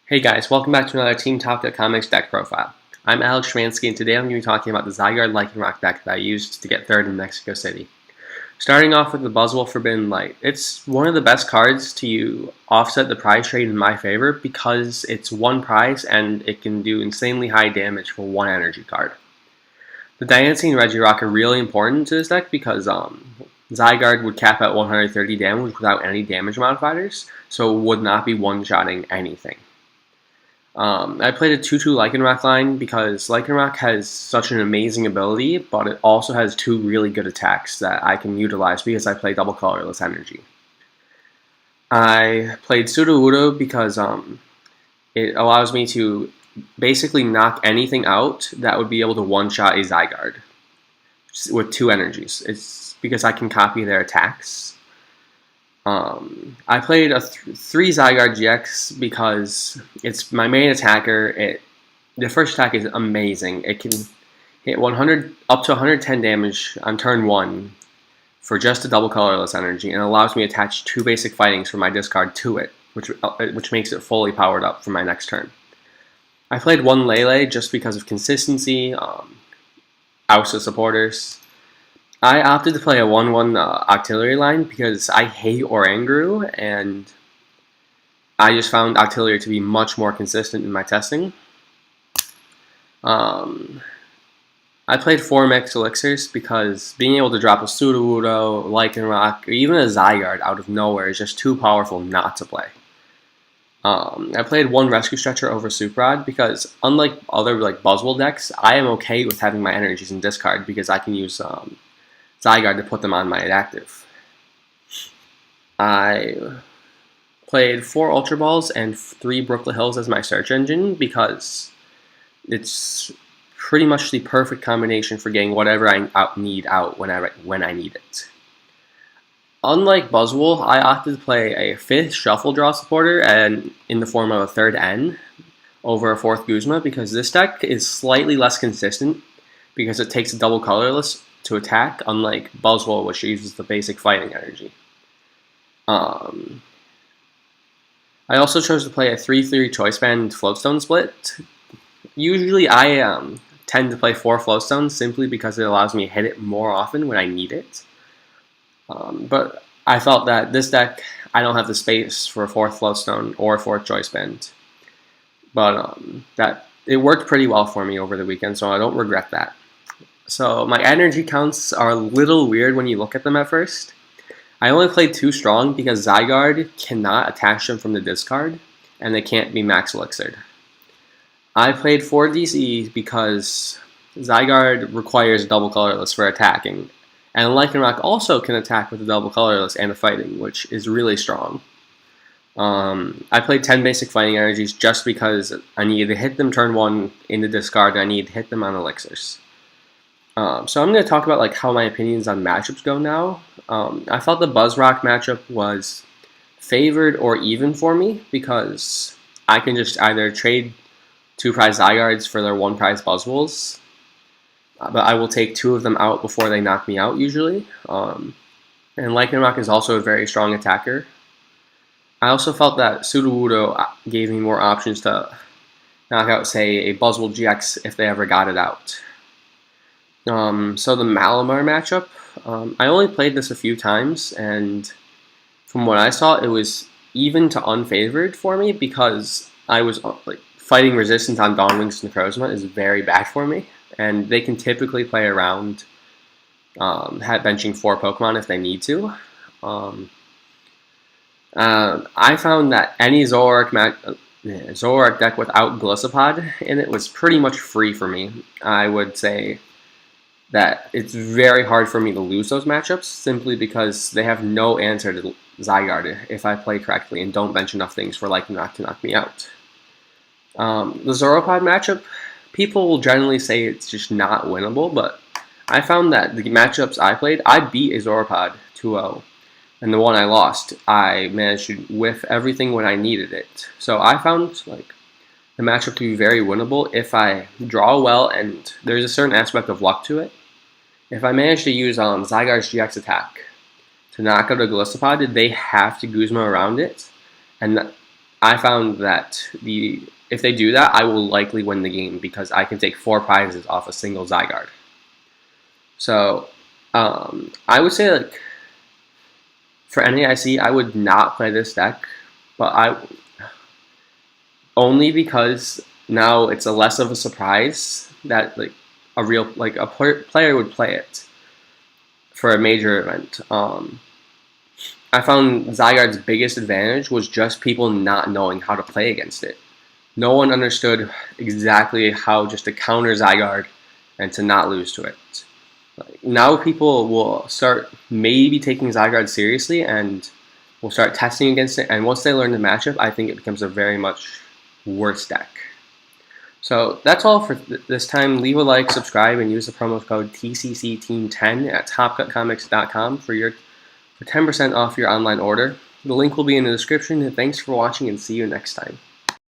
Hey guys, welcome back to another Team Talk Comics deck profile. I'm Alex Schemanske, and today I'm going to be talking about the Zygarde Lycanroc deck that I used to get third in Mexico City. Starting off with the Buzzwole Forbidden Light. It's one of the best cards to offset the prize trade in my favor because it's one prize and it can do insanely high damage for one energy card. The Diancie and Regirock are really important to this deck because Zygarde would cap at 130 damage without any damage modifiers, so it would not be one-shotting anything. I played a 2-2 Lycanroc line because Lycanroc has such an amazing ability, but it also has two really good attacks that I can utilize because I play double colorless energy. I played Sudowoodo because it allows me to basically knock anything out that would be able to one-shot a Zygarde with two energies. It's because I can copy their attacks. I played a 3 Zygarde GX because it's my main attacker. The first attack is amazing. It can hit 100 up to 110 damage on turn 1 for just a double colorless energy, and allows me to attach 2 basic fightings from my discard to it, which makes it fully powered up for my next turn. I played 1 Lele just because of consistency, Ousta supporters. I opted to play a 1-1 Octillery line because I hate Oranguru, and I just found Octillery to be much more consistent in my testing. I played 4 Mixed Elixirs because being able to drop a Sudowoodo, Lycanroc, or even a Zygarde out of nowhere is just too powerful not to play. I played 1 Rescue Stretcher over Superrod because, unlike other Buzzwole decks, I am okay with having my energies in discard because I can use Zygarde to put them on my inactive. I played 4 Ultra Balls and 3 Brooklet Hills as my search engine because it's pretty much the perfect combination for getting whatever I need out when I need it. Unlike Buzzwole, I opted to play a 5th Shuffle Draw supporter and in the form of a 3rd N over a 4th Guzma because this deck is slightly less consistent because it takes a double colorless to attack, unlike Buzzwole, which uses the basic fighting energy. I also chose to play a 3-3 Choice Band Floatstone split. Usually I tend to play 4 Floatstones simply because it allows me to hit it more often when I need it. But I felt that this deck, I don't have the space for a 4th Floatstone or a 4th Choice Band. But that it worked pretty well for me over the weekend, so I don't regret that. So my energy counts are a little weird when you look at them at first. I only played 2 strong because Zygarde cannot attach them from the discard, and they can't be max elixired. I played 4 DC because Zygarde requires double colorless for attacking, and Lycanroc also can attack with a double colorless and a fighting, which is really strong. I played 10 basic fighting energies just because I needed to hit them turn 1 in the discard, and I needed to hit them on elixirs. So I'm going to talk about how my opinions on matchups go now. I felt the Buzzrock matchup was favored or even for me because I can just either trade 2 prize Zygardes for their 1 prize Buzzwoles, but I will take 2 of them out before they knock me out usually. And Lycanroc is also a very strong attacker. I also felt that Sudowoodo gave me more options to knock out, say, a Buzzwole GX if they ever got it out. So the Malamar matchup, I only played this a few times, and from what I saw, it was even to unfavored for me because I was fighting resistance on Dawnwings and Necrozma is very bad for me, and they can typically play around benching 4 Pokemon if they need to. I found that any Zoroark deck without Gliscopod in it was pretty much free for me. I would say that it's very hard for me to lose those matchups simply because they have no answer to Zygarde if I play correctly and don't bench enough things for Lycanroc to knock me out. The Zoropod matchup, people will generally say it's just not winnable, but I found that the matchups I played, I beat a Zoropod 2-0, and the one I lost, I managed to whiff everything when I needed it. So I found the matchup to be very winnable if I draw well, and there's a certain aspect of luck to it. If I manage to use Zygarde's GX attack to knock out a Gliscopod, they have to Guzma around it, and I found that if they do that, I will likely win the game because I can take 4 prizes off a single Zygarde. So I would say, like, for NAIC, I would not play this deck, but only because now it's a less of a surprise that like a player would play it for a major event. I found Zygarde's biggest advantage was just people not knowing how to play against it. No one understood exactly how just to counter Zygarde and to not lose to it. Now people will start maybe taking Zygarde seriously and will start testing against it. And once they learn the matchup, I think it becomes a very much worse deck. So that's all for this time. Leave a like, subscribe, and use the promo code TCCTeam10 at topcutcomics.com for 10% off your online order. The link will be in the description. Thanks for watching, and see you next time.